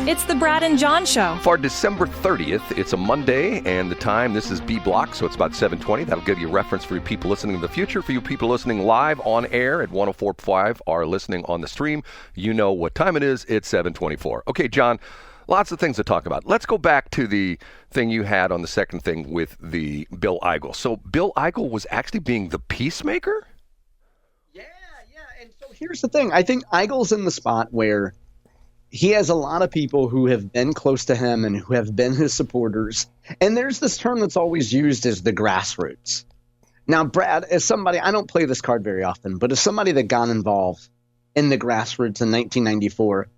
It's the Brad and John Show. For December 30th, it's a Monday, and the time, this is B Block, so it's about 7:20. That'll give you a reference for you people listening in the future. For you people listening live on air at 104.5 or listening on the stream, you know what time it is. It's 7:24. Okay, John, lots of things to talk about. Let's go back to the thing you had on the second thing with the Bill Eigel. So Bill Eigel was actually being the peacemaker? Yeah. And so here's the thing. I think Eigel's in the spot where he has a lot of people who have been close to him and who have been his supporters. And there's this term that's always used as the grassroots. Now, Brad, as somebody, I don't play this card very often, but as somebody that got involved in the grassroots in 1994,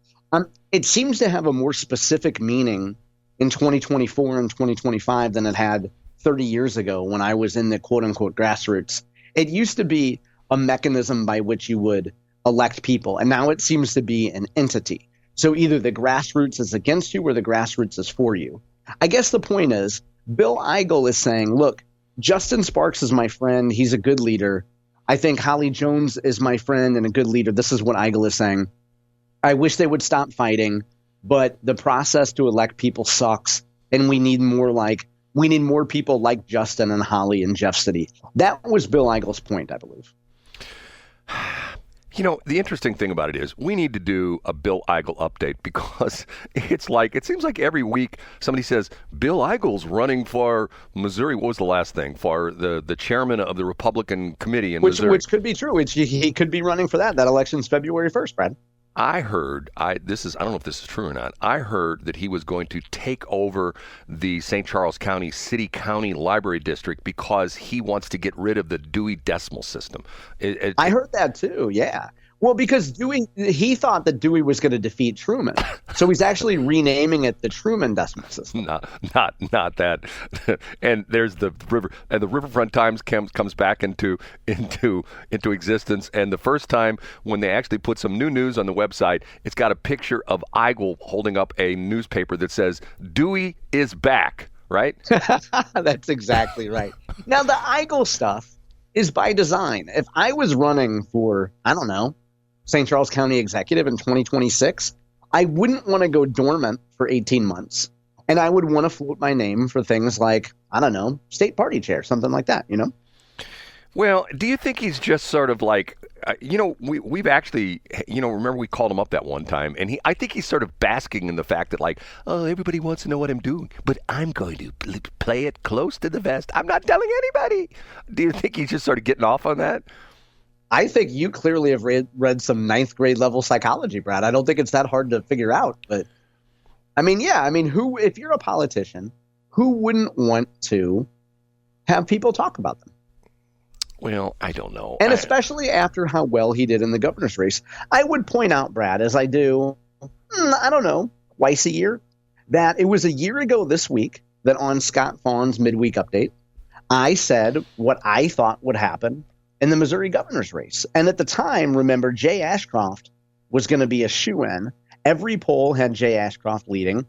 it seems to have a more specific meaning in 2024 and 2025 than it had 30 years ago when I was in the quote-unquote grassroots. It used to be a mechanism by which you would elect people, and now it seems to be an entity. So either the grassroots is against you or the grassroots is for you. I guess the point is, Bill Eigel is saying, look, Justin Sparks is my friend. He's a good leader. I think Holly Jones is my friend and a good leader. This is what Eigel is saying. I wish they would stop fighting, but the process to elect people sucks, and we need more people like Justin and Holly and Jeff City. That was Bill Eigel's point, I believe. You know, the interesting thing about it is we need to do a Bill Eigel update because it seems like every week somebody says, Bill Eigel's running for Missouri. What was the last thing? For the chairman of the Republican committee in Missouri. Which could be true. He could be running for that. That election's February 1st, Brad. I heard, I don't know if this is true or not, I heard that he was going to take over the St. Charles County City County Library District because he wants to get rid of the Dewey Decimal System. I heard that too, yeah. Well, because he thought that Dewey was going to defeat Truman. So he's actually renaming it the Truman Decimal System. Not that. And there's the river, and the Riverfront Times comes back into existence. And the first time when they actually put some new news on the website, it's got a picture of Eigel holding up a newspaper that says, Dewey is back, right? That's exactly right. Now, the Eigel stuff is by design. If I was running for, I don't know, St. Charles County Executive in 2026, I wouldn't want to go dormant for 18 months. And I would want to float my name for things like, I don't know, state party chair, something like that, you know? Well, do you think he's just sort of like, we've actually, remember we called him up that one time, and I think he's sort of basking in the fact that like, oh, everybody wants to know what I'm doing, but I'm going to play it close to the vest. I'm not telling anybody. Do you think he's just sort of getting off on that? I think you clearly have read some ninth grade level psychology, Brad. I don't think it's that hard to figure out. But if you're a politician, who wouldn't want to have people talk about them? Well, I don't know. And especially after how well he did in the governor's race. I would point out, Brad, as I do, I don't know, twice a year, that it was a year ago this week that on Scott Fawn's midweek update, I said what I thought would happen in the Missouri governor's race. And at the time, remember, Jay Ashcroft was going to be a shoo-in. Every poll had Jay Ashcroft leading.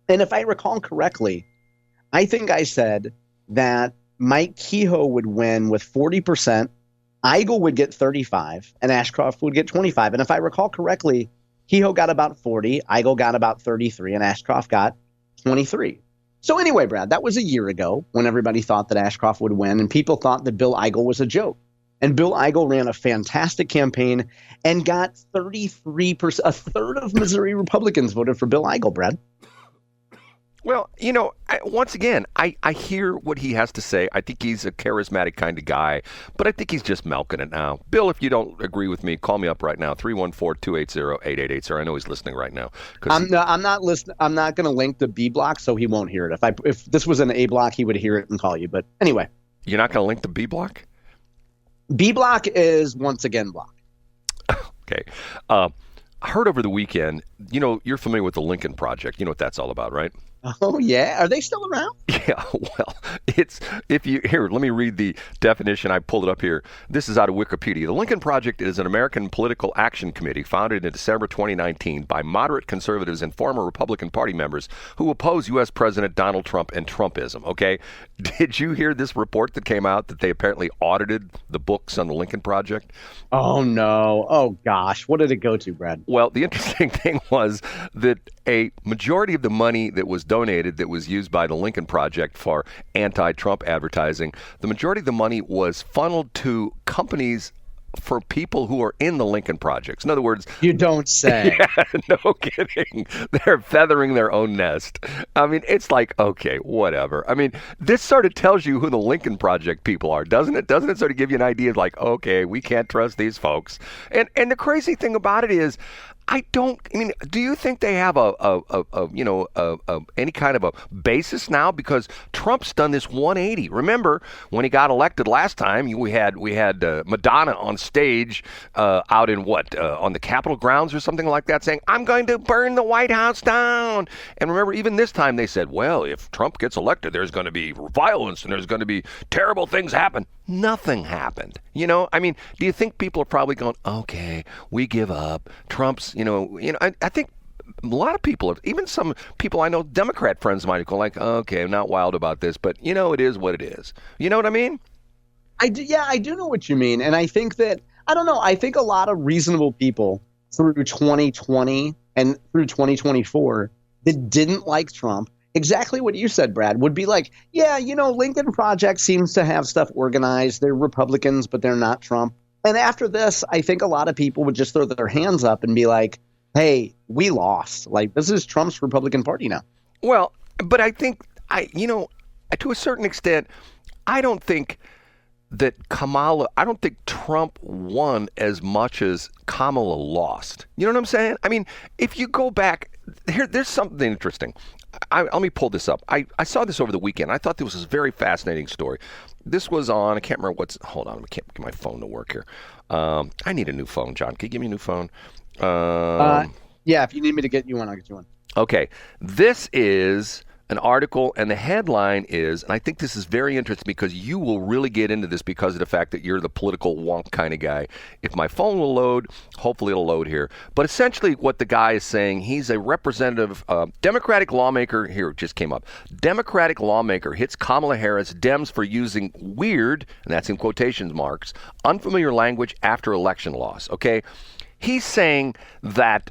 And if I recall correctly, I think I said that Mike Kehoe would win with 40%, Eigel would get 35%, and Ashcroft would get 25%. And if I recall correctly, Kehoe got about 40%, Eigel got about 33%, and Ashcroft got 23%. So anyway, Brad, that was a year ago when everybody thought that Ashcroft would win, and people thought that Bill Eigel was a joke. And Bill Eigel ran a fantastic campaign and got 33%. A third of Missouri Republicans voted for Bill Eigel, Brad. Well, once again, I hear what he has to say. I think he's a charismatic kind of guy, but I think he's just milking it now. Bill, if you don't agree with me, call me up right now, 314-280-8880. I know he's listening right now. I'm not listening. I'm not going to link the B block, so he won't hear it. If this was an A block, he would hear it and call you. But anyway. You're not going to link the B block? B block is once again block. Okay. I heard over the weekend, you're familiar with the Lincoln Project. You know what that's all about, right? Oh yeah, are they still around? Yeah, well, it's if you here, let me read the definition. I pulled it up here. This is out of Wikipedia. The Lincoln Project is an American political action committee founded in December 2019 by moderate conservatives and former Republican Party members who oppose U.S. President Donald Trump and Trumpism. Okay, did you hear this report that came out that they apparently audited the books on the Lincoln Project? Oh no. Oh gosh, what did it go to, Brad? Well, the interesting thing was that a majority of the money that was donated, that was used by the Lincoln Project for anti-Trump advertising, the majority of the money was funneled to companies for people who are in the Lincoln Projects. In other words, You don't say. yeah, no kidding. They're feathering their own nest. I mean, it's like, okay, whatever. I mean, this sort of tells you who the Lincoln Project people are, doesn't it? Doesn't it sort of give you an idea of like, okay, we can't trust these folks? And the crazy thing about it is, I mean, do you think they have any kind of a basis now? Because Trump's done this 180. Remember when he got elected last time? We had Madonna on stage out in on the Capitol grounds or something like that, saying, "I'm going to burn the White House down." And remember, even this time they said, "Well, if Trump gets elected, there's going to be violence and there's going to be terrible things happen." Nothing happened. I mean, do you think people are probably going, "Okay, we give up. Trump's." I think a lot of people, even some people I know, Democrat friends of mine, go like, "Okay, I'm not wild about this, but it is what it is." You know what I mean? I do know what you mean. And I think that, I don't know, I think a lot of reasonable people through 2020 and through 2024 that didn't like Trump, exactly what you said, Brad, would be like, yeah, Lincoln Project seems to have stuff organized. They're Republicans, but they're not Trump. And after this, I think a lot of people would just throw their hands up and be like, hey, we lost. Like, this is Trump's Republican Party now. Well, but I think, to a certain extent, I don't think Trump won as much as Kamala lost. You know what I'm saying? I mean, if you go back, there's something interesting. Let me pull this up. I saw this over the weekend. I thought this was a very fascinating story. This was on, I can't remember hold on, I can't get my phone to work here. I need a new phone, John. Can you give me a new phone? Yeah, if you need me to get you one, I'll get you one. Okay. This is an article, and the headline is, and I think this is very interesting because you will really get into this because of the fact that you're the political wonk kind of guy. If my phone will load, hopefully it'll load here. But essentially what the guy is saying, he's a representative, Democratic lawmaker, here it just came up, Democratic lawmaker hits Kamala Harris, Dems for using weird, and that's in quotation marks, unfamiliar language after election loss, okay? He's saying that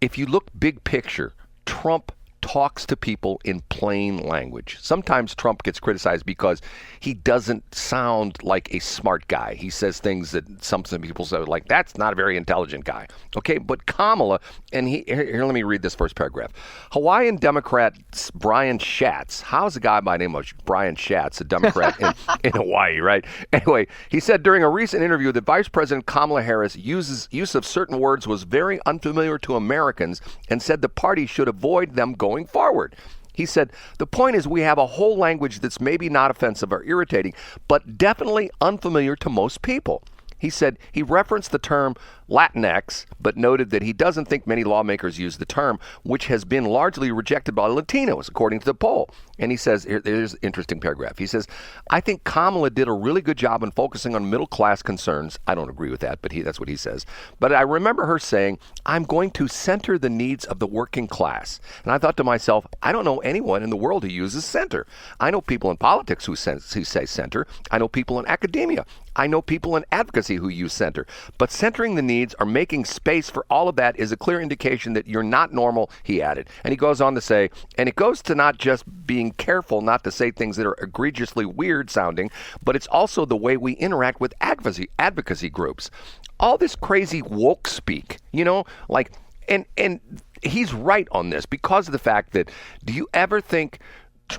if you look big picture, Trump talks to people in plain language. Sometimes Trump gets criticized because he doesn't sound like a smart guy. He says things that some people say, like, that's not a very intelligent guy. Okay, but Kamala, and here, let me read this first paragraph. Hawaiian Democrat Brian Schatz, how's a guy by the name of Brian Schatz, a Democrat in Hawaii, right? Anyway, he said during a recent interview that Vice President Kamala Harris' use of certain words was very unfamiliar to Americans and said the party should avoid them going forward. He said, the point is we have a whole language that's maybe not offensive or irritating, but definitely unfamiliar to most people. He said he referenced the term Latinx, but noted that he doesn't think many lawmakers use the term, which has been largely rejected by Latinos, according to the poll. And he says, here's an interesting paragraph. He says, I think Kamala did a really good job in focusing on middle-class concerns. I don't agree with that, but that's what he says. But I remember her saying, I'm going to center the needs of the working class. And I thought to myself, I don't know anyone in the world who uses center. I know people in politics who say center. I know people in academia. I know people in advocacy who use center. But centering the needs or making space for all of that is a clear indication that you're not normal, he added. And he goes on to say, and it goes to not just being careful not to say things that are egregiously weird sounding, but it's also the way we interact with advocacy groups. All this crazy woke speak, like, and he's right on this because of the fact that, do you ever think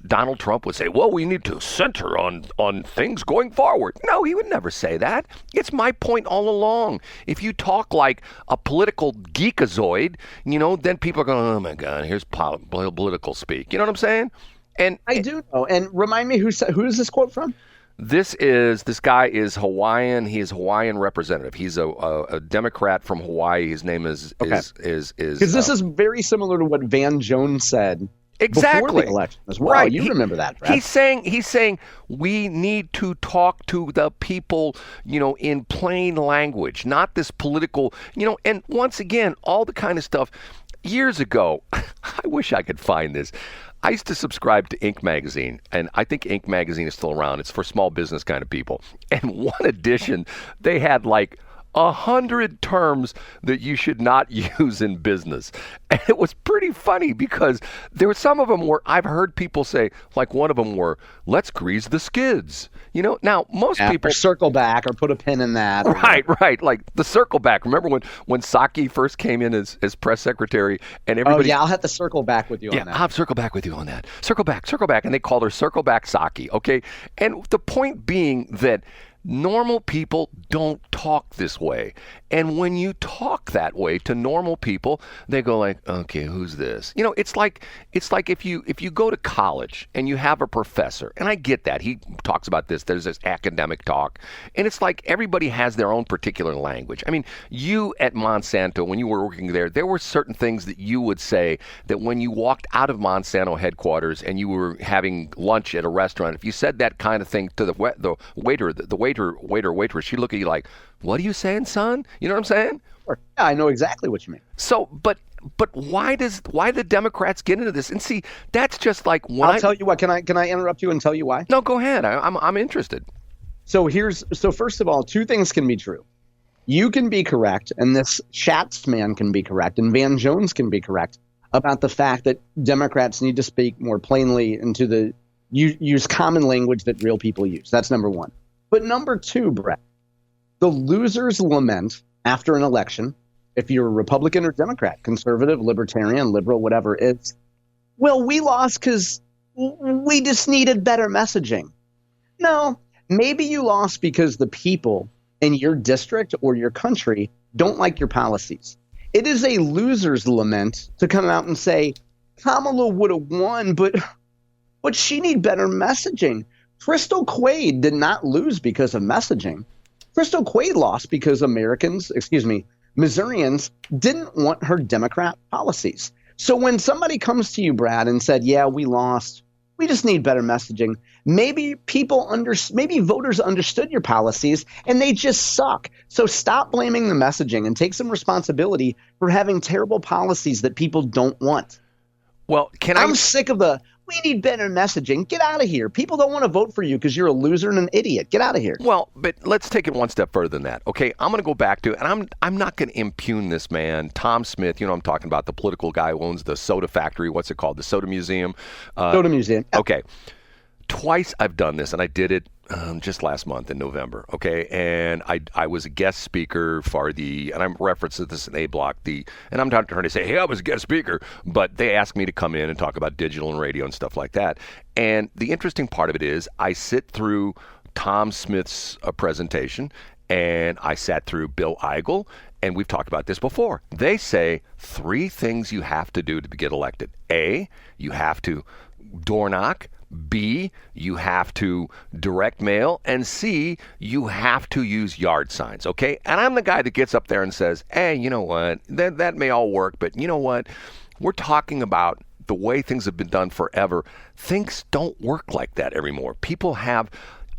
Donald Trump would say, well, we need to center on things going forward? No, he would never say that. It's my point all along. If you talk like a political geekazoid, then people are going, oh my God, here's political speak. You know what I'm saying? And I do know. And remind me, who is this quote from? This guy is Hawaiian. He is Hawaiian representative. He's a Democrat from Hawaii. His name is because this is very similar to what Van Jones said Exactly. Before the election as well. Right. You remember that, Brad. He's saying we need to talk to the people, in plain language, not this political, and once again, all the kind of stuff. Years ago, I wish I could find this. I used to subscribe to Inc. magazine, and I think Inc. magazine is still around. It's for small business kind of people. And one edition, they had like 100 terms that you should not use in business. And it was pretty funny because there were some of them where I've heard people say, like one of them were, let's grease the skids. Now most people or circle back or put a pin in that. Right. Like the circle back. Remember when Psaki first came in as press secretary and everybody. Oh, yeah, I'll have to circle back with you on that. I'll circle back with you on that. Circle back. And they called her Circle Back Psaki. Okay. And the point being that normal people don't talk this way. And when you talk that way to normal people, they go like, okay, who's this? It's like if you go to college and you have a professor, and I get that. He talks about this, there's this academic talk, and it's like everybody has their own particular language. I mean, you at Monsanto, when you were working there were certain things that you would say that when you walked out of Monsanto headquarters and you were having lunch at a restaurant, if you said that kind of thing to the waitress, she'd look at you like, what are you saying, son? You know what I'm saying? Yeah, I know exactly what you mean. So, but why the Democrats get into this? And see, that's just like when I'll tell you what. Can I interrupt you and tell you why? No, go ahead. I'm interested. So first of all, two things can be true. You can be correct, and this Schatz man can be correct, and Van Jones can be correct about the fact that Democrats need to speak more plainly into use common language that real people use. That's number one. But number two, Brett, the losers lament after an election, if you're a Republican or Democrat, conservative, libertarian, liberal, whatever, it's, well, we lost because we just needed better messaging. No, maybe you lost because the people in your district or your country don't like your policies. It is a loser's lament to come out and say, Kamala would have won, but she need better messaging. Crystal Quaid did not lose because of messaging. Crystal Quaid lost because Missourians didn't want her Democrat policies. So when somebody comes to you, Brad, and said, yeah, we lost, we just need better messaging, maybe voters understood your policies and they just suck. So stop blaming the messaging and take some responsibility for having terrible policies that people don't want. Well, I'm sick of we need better messaging. Get out of here. People don't want to vote for you because you're a loser and an idiot. Get out of here. Well, but let's take it one step further than that. Okay, I'm going to go back to, and I'm not going to impugn this man, Tom Smith. I'm talking about the political guy who owns the soda factory. What's it called? The Soda Museum. Soda Museum. Okay. Twice I've done this, and I did it just last month in November, okay? And I was a guest speaker for and I'm referencing this in A-Block, and I'm not trying to say, hey, I was a guest speaker, but they asked me to come in and talk about digital and radio and stuff like that. And the interesting part of it is I sit through Tom Smith's presentation, and I sat through Bill Eigel, and we've talked about this before. They say 3 things you have to do to get elected. A, you have to door knock. B, you have to direct mail, and C, you have to use yard signs, okay? And I'm the guy that gets up there and says, hey, you know what, that may all work, but you know what, we're talking about the way things have been done forever. Things don't work like that anymore. People have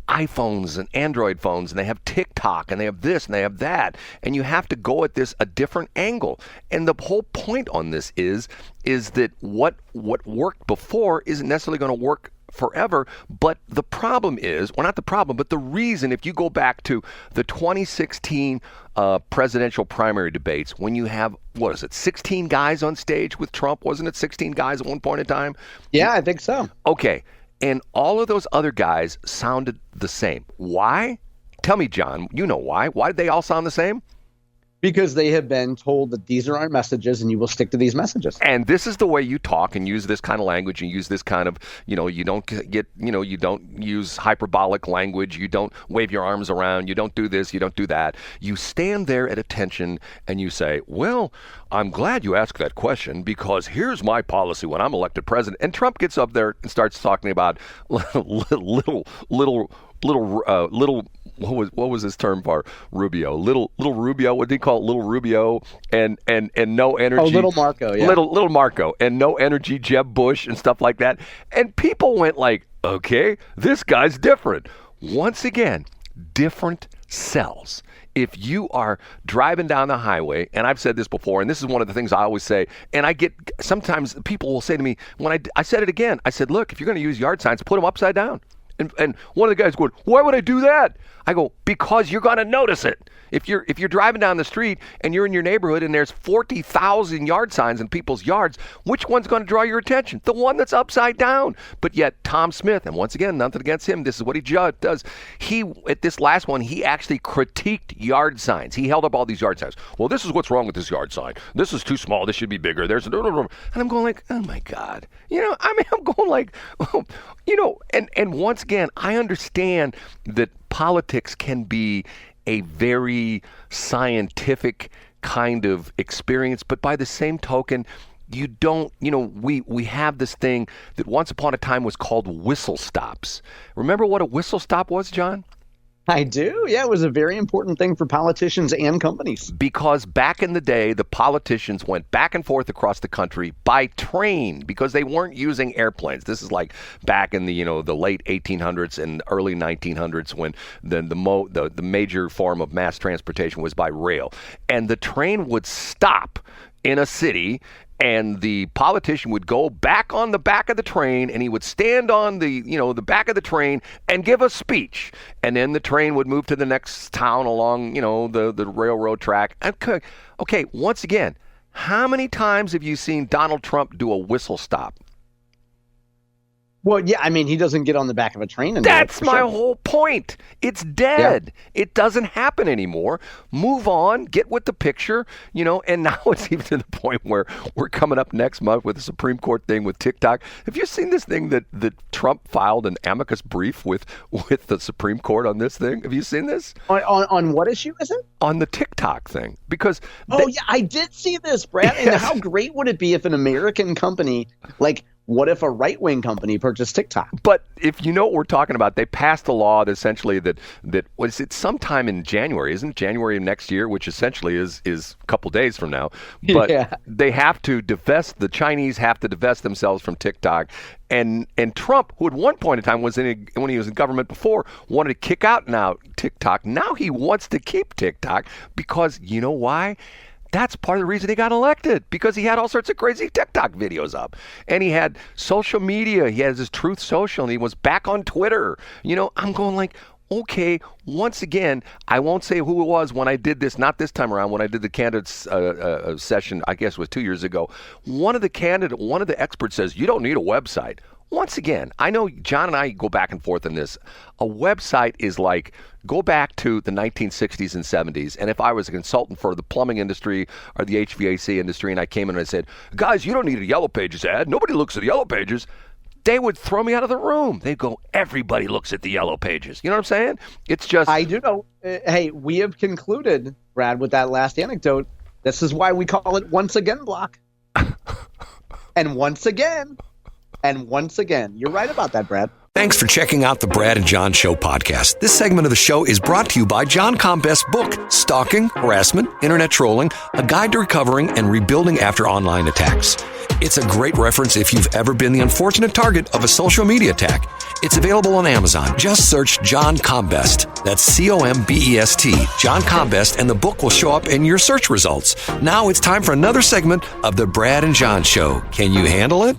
iPhones and Android phones, and they have TikTok, and they have this, and they have that, and you have to go at this a different angle. And the whole point on this is that what worked before isn't necessarily going to work forever. But the problem is, well, not the problem, but the reason, if you go back to the 2016 presidential primary debates, when you have, 16 guys on stage with Trump? Wasn't it 16 guys at one point in time? Yeah, I think so. Okay. And all of those other guys sounded the same. Why? Tell me, John, you know why. Why did they all sound the same? Because they have been told that these are our messages and you will stick to these messages. And this is the way you talk and use this kind of language and use this kind of, you don't get, you don't use hyperbolic language. You don't wave your arms around. You don't do this. You don't do that. You stand there at attention and you say, well, I'm glad you asked that question because here's my policy when I'm elected president. And Trump gets up there and starts talking about little what was his term for Rubio? Little Rubio. What did he call it? Little Rubio and no energy. Oh, little Marco. Yeah. Little Marco and no energy. Jeb Bush and stuff like that. And people went like, okay, this guy's different. Once again, different sells. If you are driving down the highway, and I've said this before, and this is one of the things I always say, and I get, sometimes people will say to me, when I said it again, I said, look, if you're going to use yard signs, put them upside down. And one of the guys going, why would I do that? I go, because you're going to notice it. If you're driving down the street and you're in your neighborhood and there's 40,000 yard signs in people's yards, which one's going to draw your attention? The one that's upside down. But yet Tom Smith, and once again, nothing against him, this is what he does. He, at this last one, he actually critiqued yard signs. He held up all these yard signs. Well, this is what's wrong with this yard sign. This is too small. This should be bigger. And I'm going like, oh my God. I'm going like, and once again, I understand that politics can be a very scientific kind of experience, but by the same token, you don't, we have this thing that once upon a time was called whistle stops. Remember what a whistle stop was, John? I do. Yeah, it was a very important thing for politicians and companies. Because back in the day, the politicians went back and forth across the country by train because they weren't using airplanes. This is like back in the late 1800s and early 1900s when the major form of mass transportation was by rail. And the train would stop in a city, and the politician would go back on the back of the train, and he would stand on the back of the train and give a speech. And then the train would move to the next town along, the railroad track. Okay, once again, how many times have you seen Donald Trump do a whistle stop? Well, yeah, he doesn't get on the back of a train anymore. That's my whole point. It's dead. Yeah. It doesn't happen anymore. Move on, get with the picture, and now it's even to the point where we're coming up next month with the Supreme Court thing with TikTok. Have you seen this thing that Trump filed an amicus brief with the Supreme Court on this thing? Have you seen this? On what issue is it? On the TikTok thing. Because yeah, I did see this, Brad. Yes. And how great would it be if an American company, what if a right-wing company purchased TikTok? But if you know what we're talking about, they passed a law that essentially that was it sometime in January, isn't it January of next year, which essentially is a couple days from now. But yeah. They have to divest, the Chinese have to divest themselves from TikTok. And Trump, who at one point in time when he was in government before, wanted to kick out now TikTok. Now he wants to keep TikTok because you know why? That's part of the reason he got elected, because he had all sorts of crazy TikTok videos up. And he had social media. He has his Truth Social, and he was back on Twitter. I'm going like, okay, once again, I won't say who it was when I did this, not this time around, when I did the candidates session, I guess it was 2 years ago. One of the experts says, you don't need a website. Once again, I know John and I go back and forth on this. A website is like, go back to the 1960s and 70s, and if I was a consultant for the plumbing industry or the HVAC industry, and I came in and I said, guys, you don't need a Yellow Pages ad. Nobody looks at the Yellow Pages. They would throw me out of the room. They'd go, everybody looks at the Yellow Pages. You know what I'm saying? It's just... I do know. Hey, we have concluded, Brad, with that last anecdote. This is why we call it Once Again Block. And once again... And once again, you're right about that, Brad. Thanks for checking out the Brad and John Show podcast. This segment of the show is brought to you by John Combest's book, Stalking, Harassment, Internet Trolling, A Guide to Recovering and Rebuilding After Online Attacks. It's a great reference if you've ever been the unfortunate target of a social media attack. It's available on Amazon. Just search John Combest. That's Combest, John Combest, and the book will show up in your search results. Now it's time for another segment of the Brad and John Show. Can you handle it?